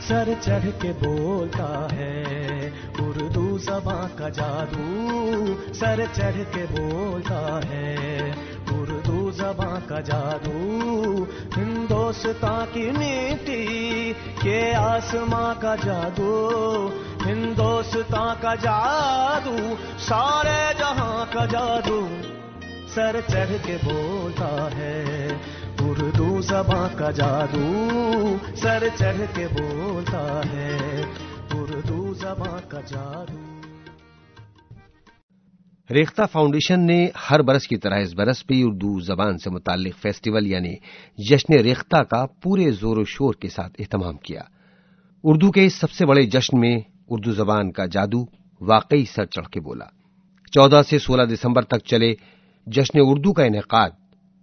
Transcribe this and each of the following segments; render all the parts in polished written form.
Sir चढ़ के बोलता है उर्दू ज़बां का जादू, सर चढ़ के बोलता है उर्दू ज़बां का जादू। हिंदुस्तान की मिट्टी के आसमां का जादू, हिंदुस्तान का जादू, सारे जहां का जादू, सर चढ़ के बोलता है उर्दू ज़बां का जादू, सर चढ़ के बोलता है उर्दू ज़बां का जादू। रेख्ता फाउंडेशन ने हर बरस की तरह इस बरस भी उर्दू जबान से मुताल्लिक फेस्टिवल यानी जश्न रेख्ता का पूरे जोर शोर के साथ एहतमाम किया। उर्दू के इस सबसे बड़े जश्न में उर्दू जबान का जादू वाकई सर चढ़ के बोला। 14 से 16 दिसंबर तक चले जश्न उर्दू का इनेकाद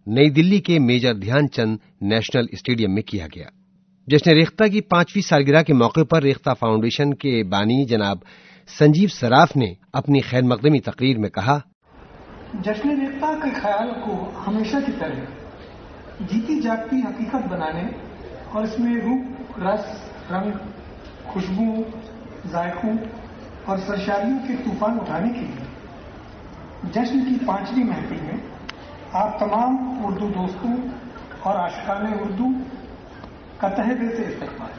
नई दिल्ली के मेजर ध्यानचंद नेशनल स्टेडियम में किया गया। जश्न रेख्ता की 5वीं सालगिरह के मौके पर रेख्ता फाउंडेशन के बानी जनाब संजीव सराफ ने अपनी खैर मकदमी तकरीर में कहा, जश्न रेख्ता के ख्याल को हमेशा की तरह जीती जागती हकीकत बनाने और इसमें रूप, रस, रंग, खुशबू, जायकों और सरशारियों के तूफान उठाने के लिए जश्न की 5वीं महफिल में आप तमाम उर्दू दोस्तों और आशिकाने उर्दू का तहे दिल से इस्तकबाल।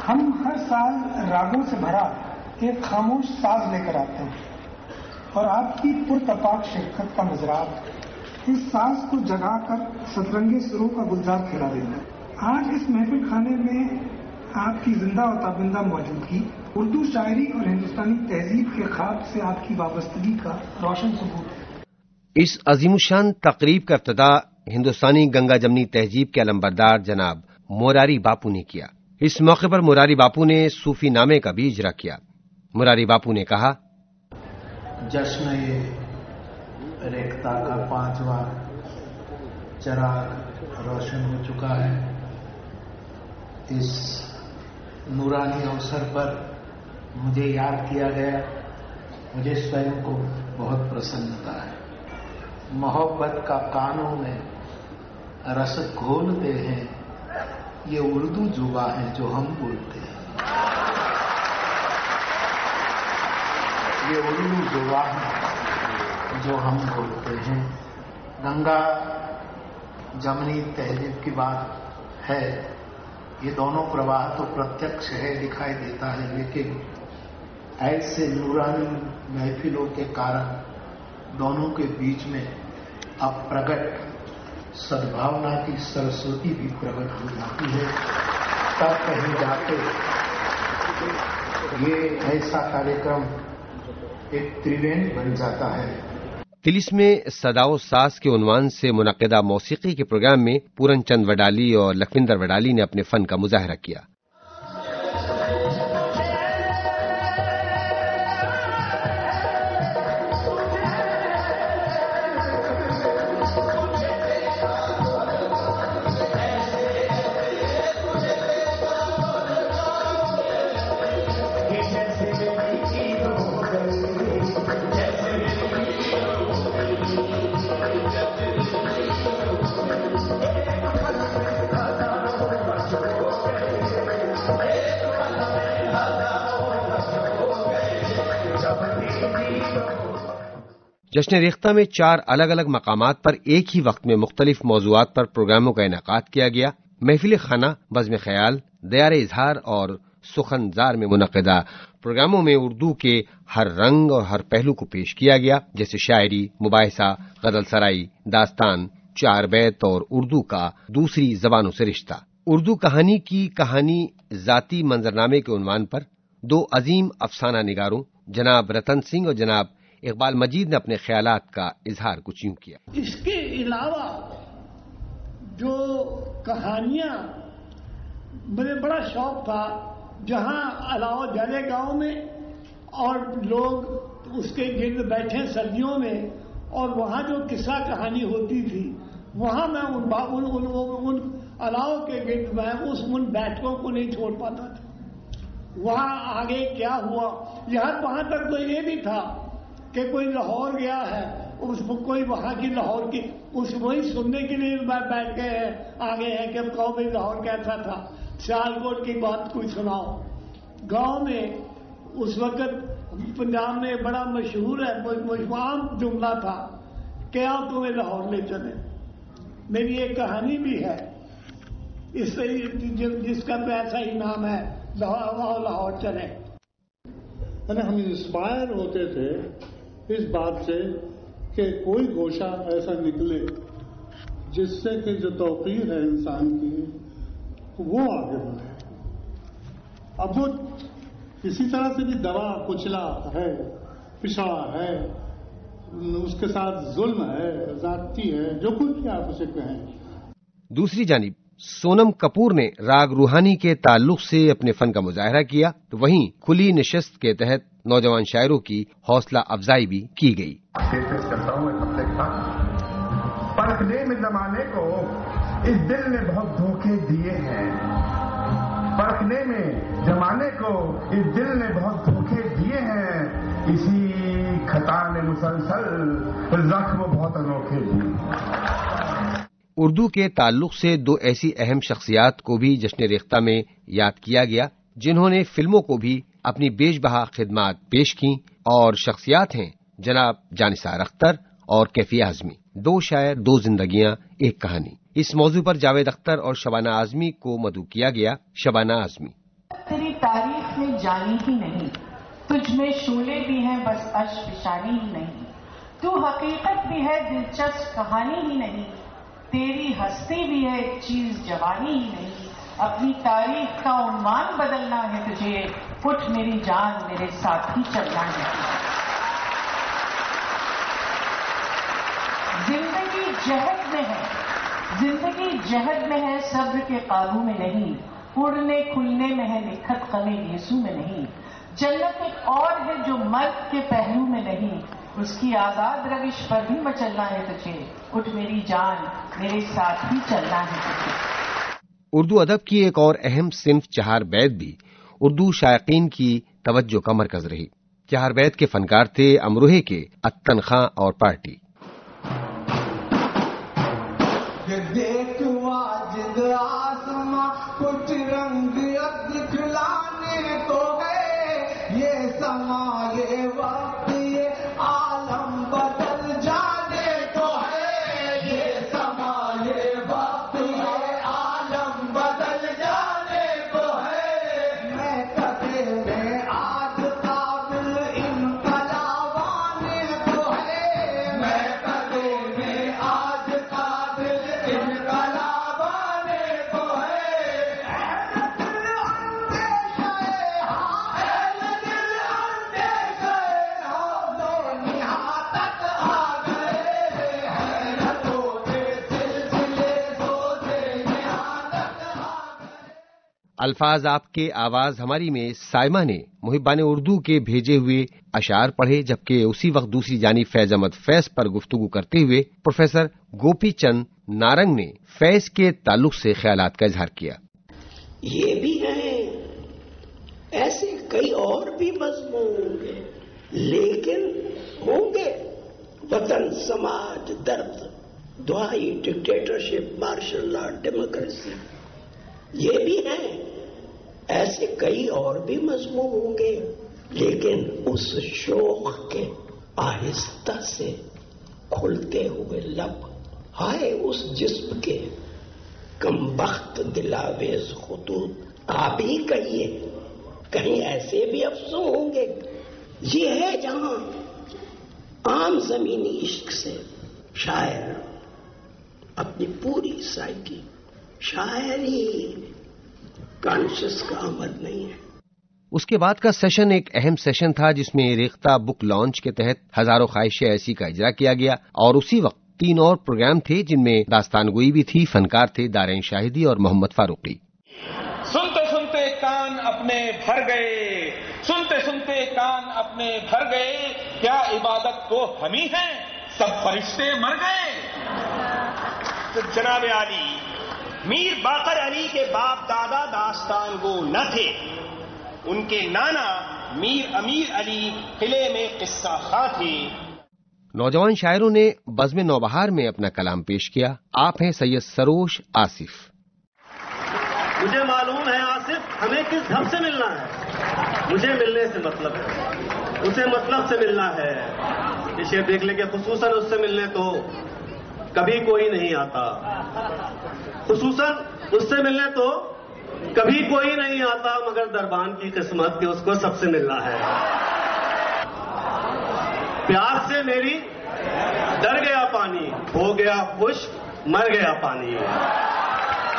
हम हर साल रागों से भरा एक खामोश साज लेकर आते हैं और आपकी पुरतपाक शिरकत का नजरात इस साज को जगाकर सतरंगे सुरों का गुलजार खिला देना। आज इस महफिल खाने में आपकी जिंदा और ताबिंदा मौजूदगी उर्दू शायरी और हिंदुस्तानी तहजीब के ख्वाब से आपकी वाबस्तगी का रोशन सबूत है। इस अजीमुशान तकरीब का इब्तिदा हिंदुस्तानी गंगा जमनी तहजीब के अलंबरदार जनाब मोरारी बापू ने किया। इस मौके पर मोरारी बापू ने सूफी नामे का भी इजरा किया। मोरारी बापू ने कहा, जश्न रेख्ता का 5वां चराग रोशन हो चुका है। इस नूरानी अवसर पर मुझे याद किया गया, मुझे स्वयं को बहुत प्रसन्नता है। मोहब्बत का कानों में रस घोलते हैं, ये उर्दू जुबा है जो हम बोलते हैं, ये उर्दू जुबा है जो हम बोलते हैं। गंगा जमनी तहजीब की बात है, ये दोनों प्रवाह तो प्रत्यक्ष है, दिखाई देता है, लेकिन ऐसे नूरानी महफिलों के कारण दोनों के बीच में अब प्रकट सद्भावना की सरस्वती भी प्रकट हो जाती है। तब कहीं जाके ये ऐसा कार्यक्रम एक त्रिवेणी बन जाता है। तिलिस में सदाओ सास के उन्वान से मुनक्किदा मौसीकी के प्रोग्राम में पूरन चंद वडाली और लखविंदर वडाली ने अपने फन का मुजाहरा किया। जश्न रेख्ता में 4 अलग अलग मकामात पर एक ही वक्त में मुख्तलिफ मौज़ूआत पर प्रोग्रामों का इनेकाद किया गया। महफिल खाना, बज़्म ख्याल, दयार इजहार और सुखनजार में मुनक्किदा प्रोग्रामों में उर्दू के हर रंग और हर पहलू को पेश किया गया, जैसे शायरी, मुबाहिसा, गजल सराई, दास्तान, 4 बैत और उर्दू का दूसरी जबानों से रिश्ता। उर्दू कहानी की कहानी जाती मंजरनामे के उन्वान पर 2 अजीम अफसाना निगारों जनाब रतन सिंह और जनाब इकबाल मजीद ने अपने ख्यालात का इजहार कुछ यूं किया। इसके अलावा जो कहानियां मुझे बड़ा शौक था, जहां अलावा जाले गांव में और लोग उसके गिर्द बैठे सर्दियों में, और वहां जो किस्सा कहानी होती थी, वहां मैं उन अलाव के गिर्द में उन बैठकों को नहीं छोड़ पाता था। वहां आगे क्या हुआ, यहां वहां तक तो ये भी था कि कोई लाहौर गया है, اس کوئی وہاں کی لاہور کی وہی سننے کے لیے بیٹھ گئے ہیں آگے ہیں کہ اب قومی لاہور کیسا تھا، سیالکوٹ کی بات کوئی سناؤ. گاؤں میں اس وقت پنجاب میں بڑا مشہور ہے، عام جملہ تھا کہ آپ تمہیں لاہور لے چلے. میری ایک کہانی بھی ہے اس جس کا ایسا ہی نام ہے لاہور چلے. ہم انسپائر ہوتے تھے اس بات سے کہ کوئی گوشہ ایسا نکلے جس سے کہ جو توقیر ہے انسان کی وہ آگے بڑھے. اب وہ کسی طرح سے بھی دبا کچلا ہے، پچھڑا ہے، اس کے ساتھ ظلم ہے، زیادتی ہے، جو کچھ بھی آپ اسے کہیں. دوسری جانب سونم کپور نے راگ روحانی کے تعلق سے اپنے فن کا مظاہرہ کیا، تو وہیں کھلی نشست کے تحت نوجوان شاعروں کی حوصلہ افزائی بھی کی گئی. پرکھنے میں زمانے کو اس دل نے بہت دھوکے دیے ہیں، پرکھنے میں زمانے کو اس دل نے بہت دھوکے دیے ہیں، اسی خطا نے مسلسل زخم بہت انوکھے دیے. اردو کے تعلق سے دو ایسی اہم شخصیات کو بھی جشن ریختہ میں یاد کیا گیا جنہوں نے فلموں کو بھی اپنی بیش بہا خدمات پیش کیں، اور شخصیات ہیں جناب جانثار اختر اور کیفی اعظمی. دو شاعر، دو زندگیاں، ایک کہانی. اس موضوع پر جاوید اختر اور شبانہ اعظمی کو مدعو کیا گیا. شبانہ اعظمی: تیری تاریخ میں جانی ہی نہیں، تجھ میں شعلے بھی ہیں بس اشک فشانی ہی نہیں، تو حقیقت بھی ہے دلچسپ کہانی ہی نہیں، تیری ہستی بھی ہے ایک چیز جوانی ہی نہیں، اپنی تاریخ کا عنوان بدلنا ہے تجھے، اٹھ میری جان میرے ساتھ ہی چلنا ہے. زندگی جہد میں ہے، زندگی جہد میں ہے، صبر کے قابو میں نہیں، اڑنے کھلنے میں ہے، لکھت غم یسوع میں نہیں، جنت ایک اور ہے جو مرد کے پہلو میں نہیں، اس کی آزاد روش پر بھی مچلنا ہے تجھے، اٹھ میری جان میرے ساتھ ہی چلنا ہے تجھے. اردو ادب کی ایک اور اہم صنف چہار بیت بھی اردو شائقین کی توجہ کا مرکز رہی. چہار بیت کے فنکار تھے امروہے کے اتن خاں اور پارٹی. کچھ رنگ دکھلانے کو ہے، یہ سما یہ وقت یہ عالم بدل جانے کو ہے، یہ سما یہ وقت یہ عالم بدل جانے کو ہے. میں کدے میں آج قابل انقلاب آنے کو ہے، میں کدے میں آج قابل انقلاب آنے کو ہے. الفاظ آپ کے آواز ہماری میں سائمہ نے محبان اردو کے بھیجے ہوئے اشعار پڑھے، جبکہ اسی وقت دوسری جانب فیض احمد فیض پر گفتگو کرتے ہوئے پروفیسر گوپی چند نارنگ نے فیض کے تعلق سے خیالات کا اظہار کیا. یہ بھی ہیں، ایسے کئی اور بھی مضمون ہوں گے، لیکن ہوں گے وطن، سماج، درد، دعائی، ڈکٹیٹرشپ، مارشل لا، ڈیموکریسی، یہ بھی ہیں. ایسے کئی اور بھی مضمون ہوں گے، لیکن اس شوق کے آہستہ سے کھلتے ہوئے لب، ہائے اس جسم کے کمبخت دلاویز خطوط، آپ ہی کہیے، کہیں ایسے بھی افسوں ہوں گے. یہ ہے جہاں عام زمینی عشق سے شاعر اپنی پوری سائیکی، شاعری کانشس کا عمل نہیں ہے. اس کے بعد کا سیشن ایک اہم سیشن تھا جس میں ریختہ بک لانچ کے تحت ہزاروں خواہشیں ایسی کا اجرا کیا گیا، اور اسی وقت 3 اور پروگرام تھے جن میں داستان گوئی بھی تھی. فنکار تھے دارین شاہدی اور محمد فاروقی. سنتے سنتے کان اپنے بھر گئے، سنتے سنتے کان اپنے بھر گئے، کیا عبادت کو ہم ہی ہیں، سب فرشتے مر گئے. تو جناب علی، میر باقر علی کے باپ دادا داستان گو نہ تھے، ان کے نانا میر امیر علی قلعے میں قصہ خواں تھے. नौजवान शायरों ने बज़्म नौबहार में अपना कलाम पेश किया। आप हैं सैयद सरोश आसिफ। मुझे मालूम है आसिफ हमें किस ढंग से मिलना है। मुझे मिलने से मतलब है, उसे मतलब से मिलना है। ये शेर देख लेंगे, खुसूसन उससे मिलने तो कभी कोई नहीं आता, खुसूसन उससे मिलने तो कभी कोई नहीं आता, मगर दरबान की किस्मत के उसको सबसे मिलना है। प्यास से मेरी डर गया पानी, हो गया खुश्क मर गया पानी।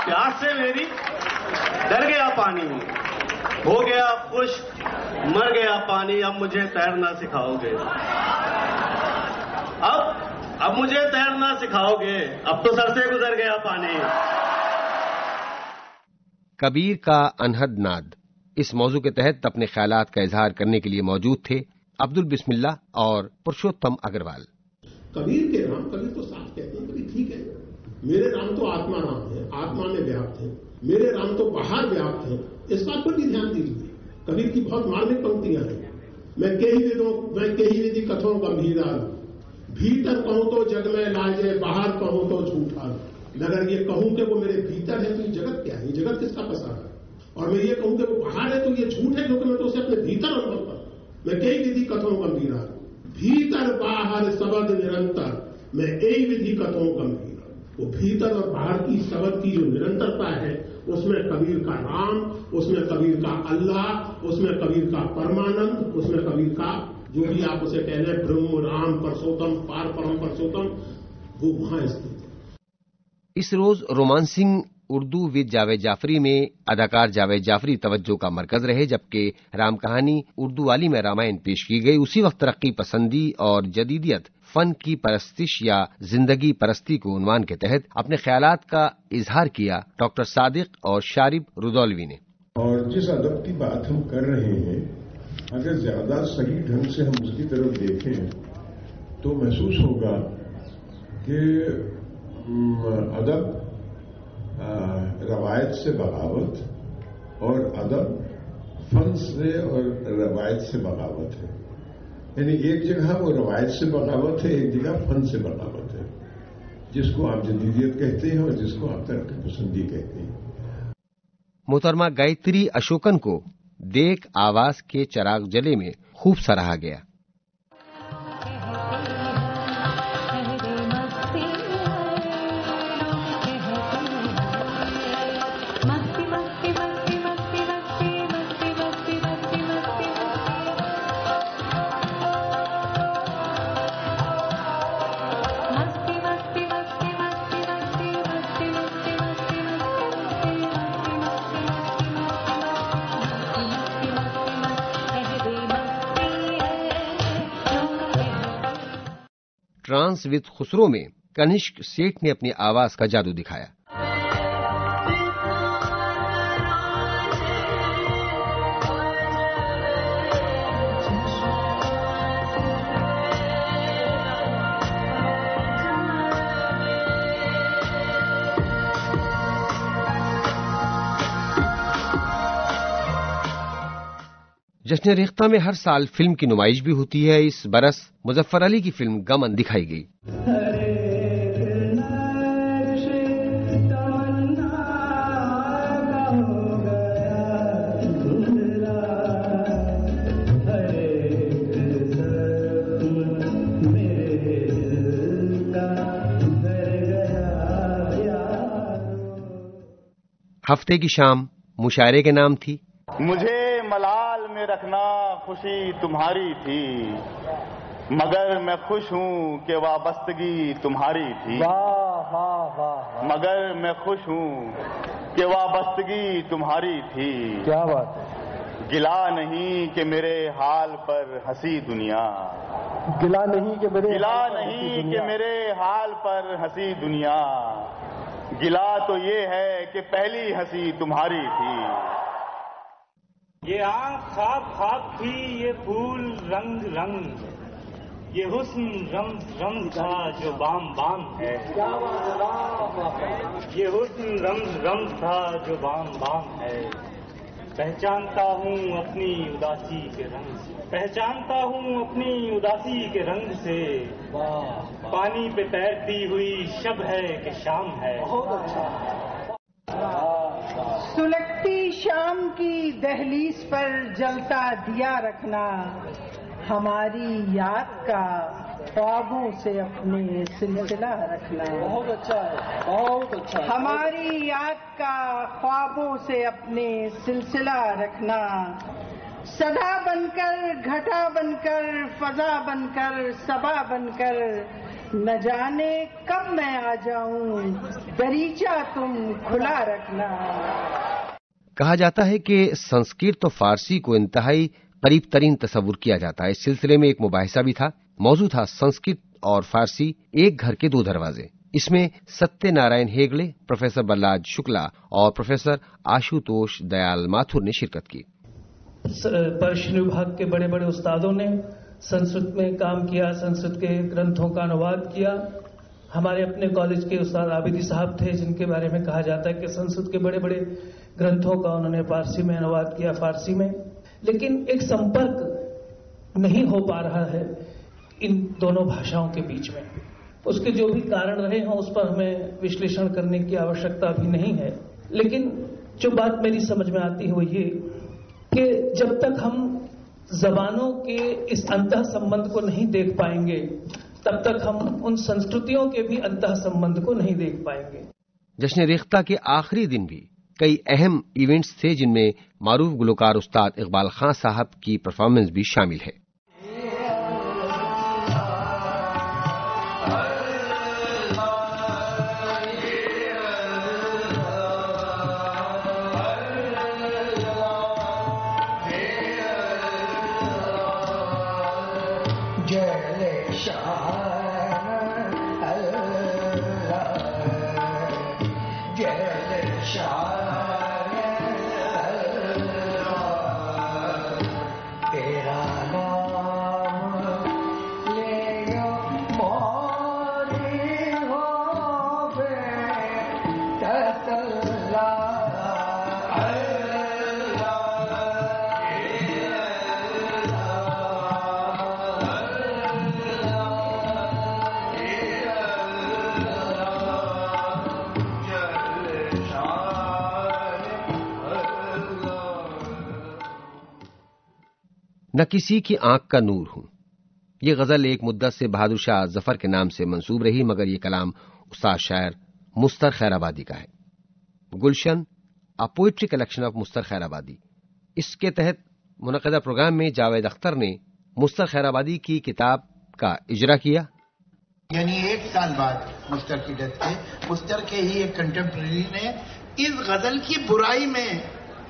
प्यास से मेरी डर गया पानी, हो गया खुश्क मर गया पानी। अब मुझे तैरना सिखाओगे, अब मुझे तैरना सिखाओगे, अब तो सर से गुजर गया पानी। कबीर का अनहद नाद, इस मौजू के तहत अपने ख्यालात का इजहार करने के लिए मौजूद थे अब्दुल बिस्मिल्लाह और पुरुषोत्तम अग्रवाल। कबीर के राम, कबीर तो साफ कहते हैं, कबीर ठीक है, मेरे राम तो आत्मा राम है, आत्मा में व्याप्त है, मेरे राम तो बाहर व्याप्त है। इस बात पर भी ध्यान दीजिए, कबीर की बहुत मार्मिक पंक्तियां हैं। मैं कही विधि कथों गंभीरा, भीतर कहूं तो जग में लाजे, बाहर कहूं तो झूठा। अगर ये कहूं कि वो मेरे भीतर है तो ये जगत क्या है, ये जगत किसका पसारा है, और मैं ये कहूं कि वो बाहर है तो ये झूठ है, क्योंकि मैं तो उसे अपने भीतर अनुभव करता हूं। मैं कई विधि कथों गंभीरा, भीतर बाहर शब्द निरंतर, मैं यही विधि कथों गंभीरा। वो भीतर और बाहर की शब्द की जो निरंतरता है, उसमें कबीर का राम, उसमें कबीर का अल्लाह, उसमें कबीर का परमानंद, उसमें कबीर का जो भी आप उसे कह रहे हैं ब्रह्म राम परसोत्तम पार परम परसोत्तम, वो वहां स्थित है। इस रोज रोमांसिंग उर्दू विद जावेद जाफरी में अदाकार जावेद जाफरी तवज्जो का मरकज रहे, जबकि राम कहानी उर्दू वाली में रामायण पेश की गई। उसी वक्त तरक्की पसंदी और जदीदियत, फन की परस्तिश या जिंदगी परस्ती को उन्वान के तहत अपने ख्यालात का इजहार किया डॉक्टर सादिक और शारिब रुदौलवी ने। और जिस अदब की बात हम कर रहे हैं, अगर ज्यादा सही ढंग से हम उसकी तरफ देखें तो महसूस होगा कि अदब रवायत से बगावत और अदब फन से और रवायत से बगावत है। यानी एक जगह वो रवायत से बगावत है, एक जगह फन से बगावत है, जिसको आप जदीदियत कहते हैं और जिसको आप तरक्की पसंदी कहते हैं। मोहतरमा गायत्री अशोकन को देख आवाज के चराग जले में खूब सराहा गया। ट्रांस विद खुसरो में कनिष्क सेठ ने अपनी आवाज का जादू दिखाया। जश्न रेख्ता में हर साल फिल्म की नुमाइश भी होती है। इस बरस मुजफ्फर अली की फिल्म गमन दिखाई गई। हफ्ते की शाम मुशायरे के नाम थी। मुझे मलाल में रखना खुशी तुम्हारी थी, मगर मैं खुश हूँ कि वाबस्तगी तुम्हारी थी। वाह वाह वाह, मगर मैं खुश हूँ कि वाबस्तगी तुम्हारी थी। क्या बात है। गिला नहीं कि मेरे हाल पर हंसी दुनिया, गिला नहीं कि मेरे हाल पर हंसी दुनिया। गिला तो ये है कि पहली हंसी तुम्हारी थी। ये आँख ख्वाब ख्वाब थी, ये फूल रंग रंग, ये हुस्न रम्ज रम्ज था जो बाम बाम है। ये हुस्न रम्ज रम्ज था जो बाम बाम है। पहचानता हूँ अपनी उदासी के रंग से, पहचानता हूँ अपनी उदासी के रंग से, पानी पे तैरती हुई शब है कि शाम है। सुलगती शाम की दहलीज पर जलता दिया रखना, हमारी याद का ख्वाबों से अपने सिलसिला रखना। बहुत अच्छा है, बहुत अच्छा है। हमारी याद का ख्वाबों से अपने सिलसिला रखना, सदा बनकर, घटा बनकर, फजा बनकर, सबा बनकर, न जाने कब मैं आ जाऊं, दरीचा तुम खुला रखना। कहा जाता है कि संस्कृत और फारसी को इंतहाई करीब तरीन तस्वुर किया जाता है। इस सिलसिले में एक मुबाहिसा भी था। मौजू था संस्कृत और फारसी एक घर के दो दरवाजे। इसमें सत्यनारायण हेगड़े, प्रोफेसर बल्लाज शुक्ला और प्रोफेसर आशुतोष दयाल माथुर ने शिरकत की। पर्शियन विभाग के बड़े बड़े उस्तादों ने संस्कृत में काम किया, संस्कृत के ग्रंथों का अनुवाद किया। हमारे अपने कॉलेज के उस्ताद आबिदी साहब थे, जिनके बारे में कहा जाता है कि संस्कृत के बड़े बड़े ग्रंथों का उन्होंने फारसी में अनुवाद किया, फारसी में। लेकिन एक संपर्क नहीं हो पा रहा है इन दोनों भाषाओं के बीच में। उसके जो भी कारण रहे हों उस पर हमें विश्लेषण करने की आवश्यकता भी नहीं है। लेकिन जो बात मेरी समझ में आती है वो ये कि जब तक हम जबानों के इस अंतः संबंध को नहीं देख पाएंगे, तब तक हम उन संस्कृतियों के भी अंतः संबंध को नहीं देख पाएंगे। जश्न रेख्ता के आखिरी दिन भी कई अहम इवेंट्स थे, जिनमें मारूफ गुलकार उस्ताद इकबाल खां साहब की परफॉर्मेंस भी शामिल है। न किसी की आंख का नूर हूं, ये गजल एक मुद्दत से बहादुर शाह जफर के नाम से मंसूब रही, मगर ये कलाम उस्ताद शायर मुस्तर खैराबादी का है। Gulshan, a poetry collection of Muztar Khairabadi. इसके तहत मुनक़दा प्रोग्राम में जावेद अख्तर ने मुस्तर खैराबादी की किताब का इजरा किया। यानी 1 साल बाद मुस्तर की डेथ के, मुस्तर के ही एक कंटेम्प्रेरी ने इस गजल की बुराई में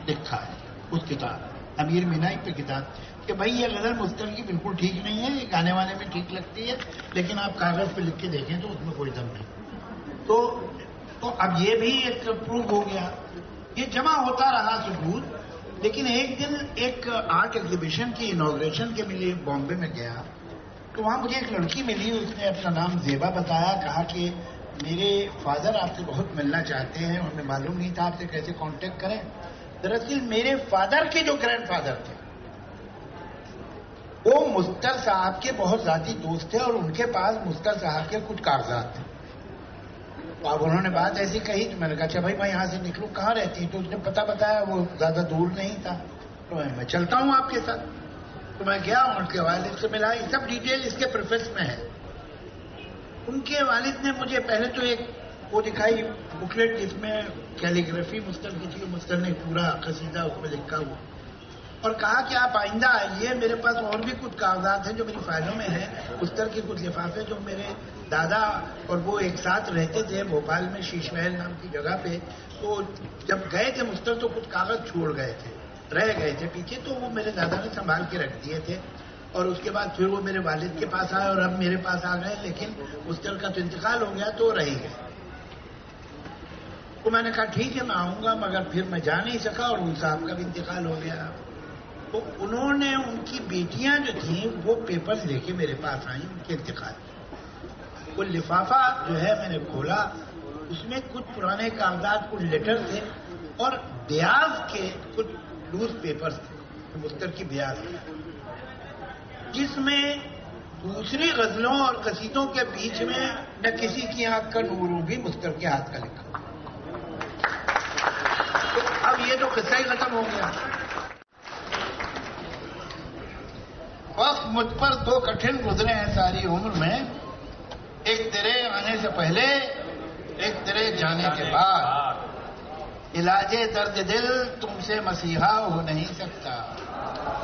लिखा है उस किताब अमीर मीनाई पे किताब कि भाई ये गजल मुस्तर की बिल्कुल ठीक नहीं है, ये गाने वाने में ठीक लगती है, लेकिन आप कागज पे लिख के देखें तो उसमें कोई दम नहीं। तो अब ये भी एक प्रूफ हो गया। ये जमा होता रहा सबूत। लेकिन एक दिन एक आर्ट एग्जीबिशन की इनॉग्रेशन के लिए बॉम्बे में गया, तो वहां मुझे एक लड़की मिली। उसने अपना नाम जेबा बताया, कहा कि मेरे फादर आपसे बहुत मिलना चाहते हैं और हमें मालूम नहीं था आपसे कैसे कांटेक्ट करें। दरअसल मेरे फादर के जो ग्रैंडफादर थे वो मुस्तर साहब के बहुत जाती दोस्त थे और उनके पास मुस्तर साहब के कुछ कागजात थे। तो अब उन्होंने बात ऐसी कही तो मैंने कहा अच्छा भाई मैं यहां से निकलूं, कहाँ रहती? तो उसने पता बताया, वो ज्यादा दूर नहीं था। तो मैं चलता हूं आपके साथ। तो मैं गया, उनके वालिद से मिला। ये सब डिटेल इसके प्रेफेस में है। उनके वालिद ने मुझे पहले तो एक वो दिखाई बुकलेट जिसमें कैलीग्राफी मुस्तर की थी, मुस्तर ने पूरा कसीदा उसमें लिखा हुआ, और कहा कि आप आइंदा आइए, मेरे पास और भी कुछ कागजात हैं जो मेरी फाइलों में है, मुस्तर के कुछ लिफाफे जो मेरे दादा और वो एक साथ रहते थे भोपाल में शीशमहल नाम की जगह पे। तो जब गए थे मुस्तर तो कुछ कागज छोड़ गए थे, रह गए थे पीछे, तो वो मेरे दादा ने संभाल के रख दिए थे। और उसके बाद फिर वो मेरे वालिद के पास आए और अब मेरे पास आ गए। लेकिन मुस्तर का तो इंतकाल हो गया तो रह गए। तो मैंने कहा ठीक है मैं आऊंगा, मगर फिर मैं जा नहीं सका और उन साहब का भी इंतकाल हो गया। तो उन्होंने, उनकी बेटियां जो थी वो पेपर्स लेके मेरे पास आई उनके इंतकाल। वो लिफाफा जो है मैंने खोला, उसमें कुछ पुराने कागजात, कुछ लेटर थे और ब्याज के कुछ लूज पेपर्स थे मुख्तर की बयान, जिसमें दूसरी गजलों और कसीदों के बीच में न किसी की आंख का नूर होगी, मुख्तर के हाथ का लिखा। तो अब ये तो किस्सा ही खत्म हो गया। वक्त मुझ पर दो कठिन गुजरे हैं सारी उम्र में, एक तेरे आने से पहले, एक तेरे जाने के बाद। इलाजे दर्द दिल तुमसे मसीहा हो नहीं सकता।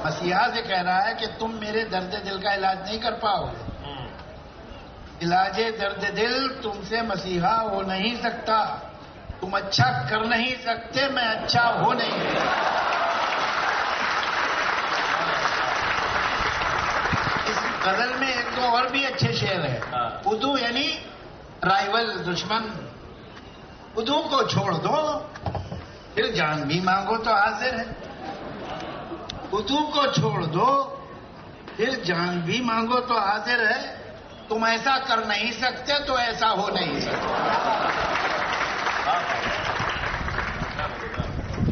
मसीहा से कह रहा है कि तुम मेरे दर्द दिल का इलाज नहीं कर पाओगे। इलाजे दर्द दिल तुमसे मसीहा हो नहीं सकता। तुम अच्छा कर नहीं सकते, मैं अच्छा हो नहीं सकता। इस गजल में एक दो और भी अच्छे शेर है। उदू यानी राइवल, दुश्मन। उदू को छोड़ दो, फिर जान भी मांगो तो हाजिर है। उदू को छोड़ दो, फिर जान भी मांगो तो हाजिर है। तुम ऐसा कर नहीं सकते तो ऐसा हो नहीं सकता।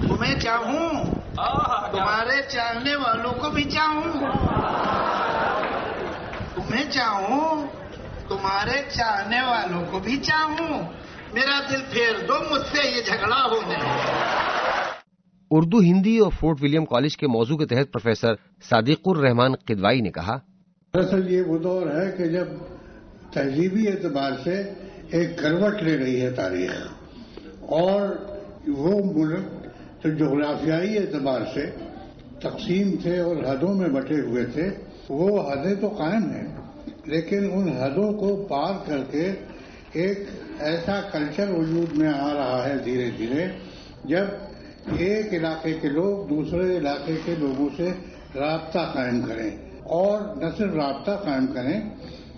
तुम्हें चाहूं, तुम्हारे चाहने वालों को भी चाहूं। तुम्हें चाहूं, तुम्हारे चाहने वालों को भी चाहूं। मेरा दिल फेर दो, मुझसे ये झगड़ा हो नहीं। उर्दू, हिंदी और फोर्ट विलियम कॉलेज के मौजू के तहत प्रोफेसर सादिकुर रहमान किदवाई ने कहा, दरअसल ये वो दौर है कि जब तहजीबी एतबार से एक करवट ले रही है तारीख, और वो मुल्क तो जोग्राफियाई एतबार से तकसीम थे और हदों में बटे हुए थे, वो हदें तो कायम हैं, लेकिन उन हदों को पार करके एक ऐसा कल्चर वजूद में आ रहा है धीरे धीरे, जब एक इलाके के लोग दूसरे इलाके के लोगों से राब्ता कायम करें, और न सिर्फ राब्ता कायम करें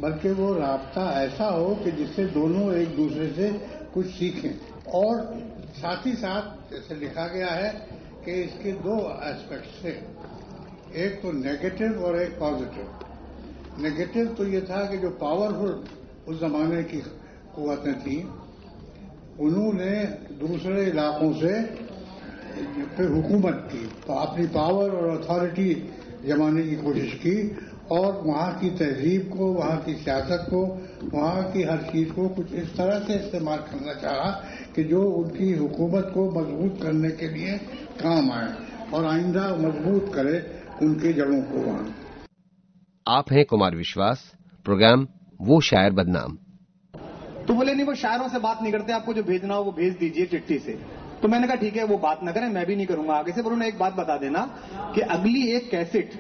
बल्कि वो राब्ता ऐसा हो कि जिससे दोनों एक दूसरे से कुछ सीखें। और साथ ही साथ जैसे लिखा गया है कि इसके दो एस्पेक्ट्स थे, एक तो नेगेटिव और एक पॉजिटिव। नेगेटिव तो ये था कि जो पावरफुल उस जमाने की कुव्वतें थीं, उन्होंने दूसरे इलाकों से पे हुकूमत की, अपनी पावर और अथॉरिटी जमाने की कोशिश की, और वहाँ की तहजीब को, वहाँ की सियासत को, वहाँ की हर चीज को कुछ इस तरह से इस्तेमाल करना चाहा कि जो उनकी हुकूमत को मजबूत करने के लिए काम आए और आइंदा मजबूत करे उनकी जड़ों को वहाँ। आप हैं कुमार विश्वास, प्रोग्राम वो शायर बदनाम। तो बोले नहीं, वो शायरों से बात नहीं करते, आपको जो भेजना हो वो भेज दीजिए चिट्ठी से। तो मैंने कहा ठीक है, वो बात न करें, मैं भी नहीं करूंगा आगे से, पर उन्हें एक बात बता देना कि अगली एक कैसेट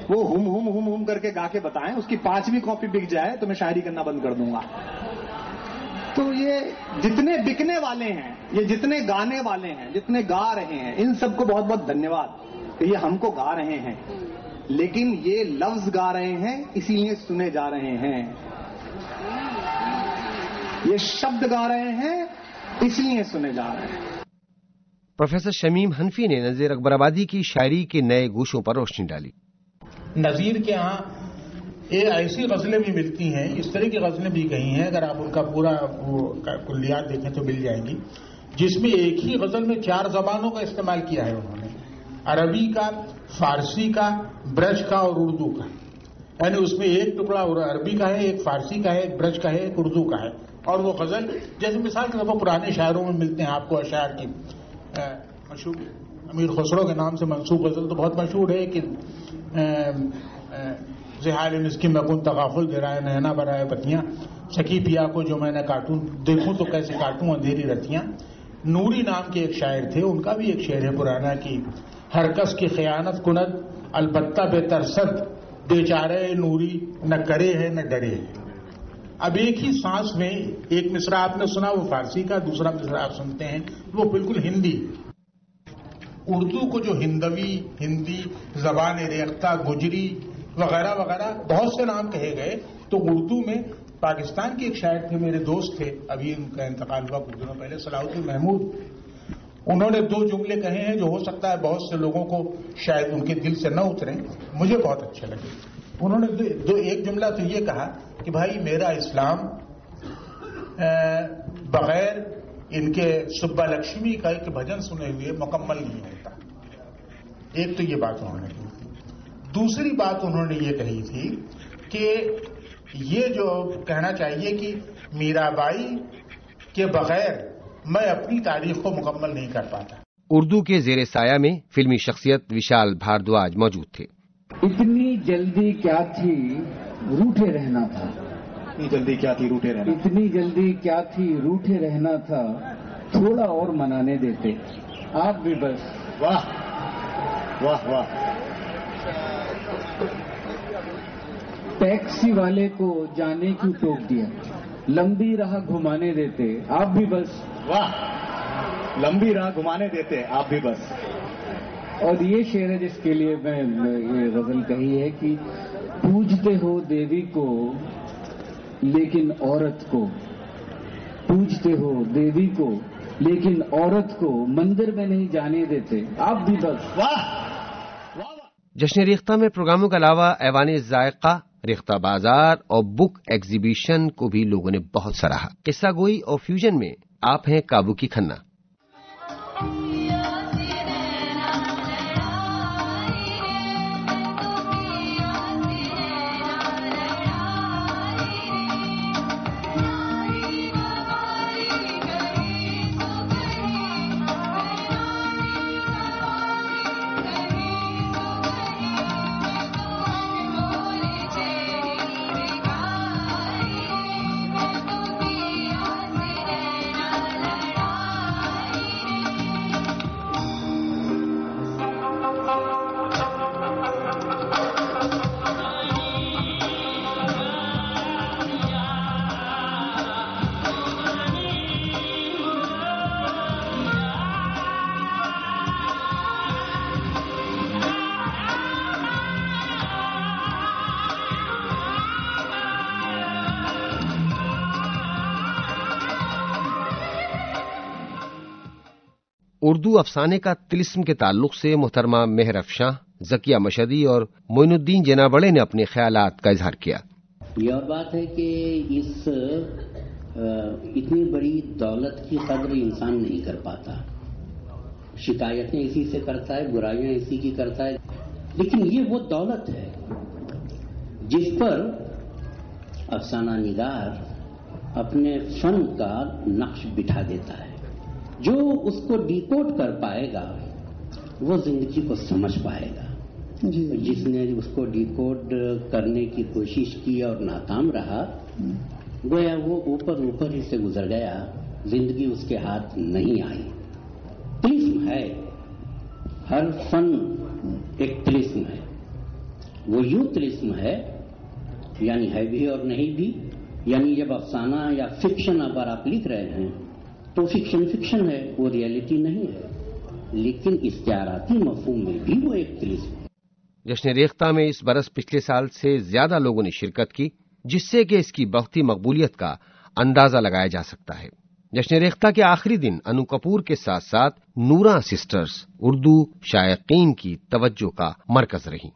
वो हुम हुम हुम हुम करके गा के बताएं, उसकी 5वीं कॉपी बिक जाए तो मैं शायरी करना बंद कर दूंगा। तो ये जितने बिकने वाले हैं, ये जितने गाने वाले हैं, जितने गा रहे हैं, इन सबको बहुत बहुत धन्यवाद कि ये हमको गा रहे हैं, लेकिन ये लफ्ज गा रहे हैं इसीलिए सुने जा रहे हैं, ये शब्द गा रहे हैं इसलिए सुने जा रहे हैं। प्रोफेसर शमीम हनफी ने नजीर अकबराबादी की शायरी के नए गोशों पर रोशनी डाली। नजीर के यहाँ ऐसी गजलें भी मिलती हैं, इस तरह की गजलें भी कही हैं, अगर आप उनका पूरा कुल्लियात देखें तो मिल जाएंगी, जिसमें एक ही गजल में 4 जबानों का इस्तेमाल किया है उन्होंने, अरबी का, फारसी का, ब्रज का और उर्दू का। यानी उसमें एक टुकड़ा अरबी का है, एक फारसी का है, एक ब्रज का है, एक उर्दू का है। और वो गजल जैसे मिसाल के तौर पर पुराने शायरों में मिलते हैं आपको, अशायर की मशहूर अमीर खुसरो के नाम से मंसूब गजल तो बहुत मशहूर है कि ज़िहाल इसकी मकुन तगाफुल दे रहा है नैना बराए पतियां, सखी पिया को जो मैंने काटूं देखूं तो कैसे काटूं अंधेरी रतियां। नूरी नाम के एक शायर थे, उनका भी एक शेर है पुराना कि हर कस की खयानत कुनद अलबत्ता बेतरसद, बेचारे नूरी न करे है न डरे है। अब एक ही सांस में एक मिसरा आपने सुना वो फारसी का, दूसरा मिसरा आप सुनते हैं वो बिल्कुल हिंदी। उर्दू को जो हिंदी जबान रेख्ता, गुजरी वगैरह वगैरह बहुत से नाम कहे गए, तो उर्दू में पाकिस्तान के एक शायर थे, मेरे दोस्त थे, अभी उनका इंतकाल हुआ कुछ दिनों पहले, सलाहुद्दीन महमूद। उन्होंने 2 जुमले कहे हैं जो हो सकता है बहुत से लोगों को शायद उनके दिल से न उतरे, मुझे बहुत अच्छे लगे। उन्होंने एक जुमला तो ये कहा कि भाई मेरा इस्लाम बगैर इनके सुब्बा लक्ष्मी का एक भजन सुने हुए मुकम्मल नहीं होता। ایک تو یہ بات انہوں نے کی تھی. دوسری بات انہوں نے یہ کہی تھی کہ یہ جو کہنا چاہیے کہ میرابائی کے بغیر میں اپنی تاریخ کو مکمل نہیں کر پاتا. اردو کے زیر سایہ میں فلمی شخصیت وشال بھاردواج موجود تھے. اتنی جلدی کیا تھی روٹھے رہنا تھا. اتنی جلدی کیا تھی روٹھے رہنا. اتنی جلدی کیا تھی روٹھے رہنا تھا. تھوڑا اور منانے دیتے آپ بھی بس. واہ واہ واہ. ٹیکسی والے کو جانے کیوں ٹوک دیا. لمبی راہ گھمانے دیتے آپ بھی بس. واہ. لمبی راہ گھمانے دیتے آپ بھی بس. اور یہ شعر ہے جس کے لیے میں یہ غزل کہی ہے کہ پوجتے ہو دیوی کو لیکن عورت کو. پوجتے ہو دیوی کو لیکن عورت کو مندر میں نہیں جانے دیتے آپ بھی بس. واہ. جشن ریختہ میں پروگراموں کے علاوہ ایوان ذائقہ، ریختہ بازار اور بک ایگزیبیشن کو بھی لوگوں نے بہت سراہا. قصہ گوئی اور فیوژن میں آپ ہیں کابو کی کھنہ. اردو افسانے کا طلسم کے تعلق سے محترمہ مہر افشاں، ذکیہ مشہدی اور معین الدین جنابڑے نے اپنے خیالات کا اظہار کیا. یہ اور بات ہے کہ اس اتنی بڑی دولت کی قدر انسان نہیں کر پاتا. شکایتیں اسی سے کرتا ہے، برائیاں اسی کی کرتا ہے، لیکن یہ وہ دولت ہے جس پر افسانہ نگار اپنے فن کا نقش بٹھا دیتا ہے. جو اس کو ڈیکوڈ کر پائے گا وہ زندگی کو سمجھ پائے گا. جس نے اس کو ڈیکوڈ کرنے کی کوشش کی اور ناکام رہا، گویا وہ اوپر ہی سے گزر گیا، زندگی اس کے ہاتھ نہیں آئی. طلسم ہے، ہر فن ایک طلسم ہے. وہ یوں طلسم ہے، یعنی ہے بھی اور نہیں بھی. یعنی جب افسانہ یا فکشن اگر آپ لکھ رہے ہیں تو فکشن ہے، وہ ریئلٹی نہیں ہے، لیکن استعاراتی مفہوم میں بھی وہ ایک طلسم ہے. جشن ریختہ میں اس برس پچھلے سال سے زیادہ لوگوں نے شرکت کی، جس سے کہ اس کی بڑھتی مقبولیت کا اندازہ لگایا جا سکتا ہے. جشن ریختہ کے آخری دن انو کپور کے ساتھ ساتھ نوراں سسٹرز اردو شائقین کی توجہ کا مرکز رہیں.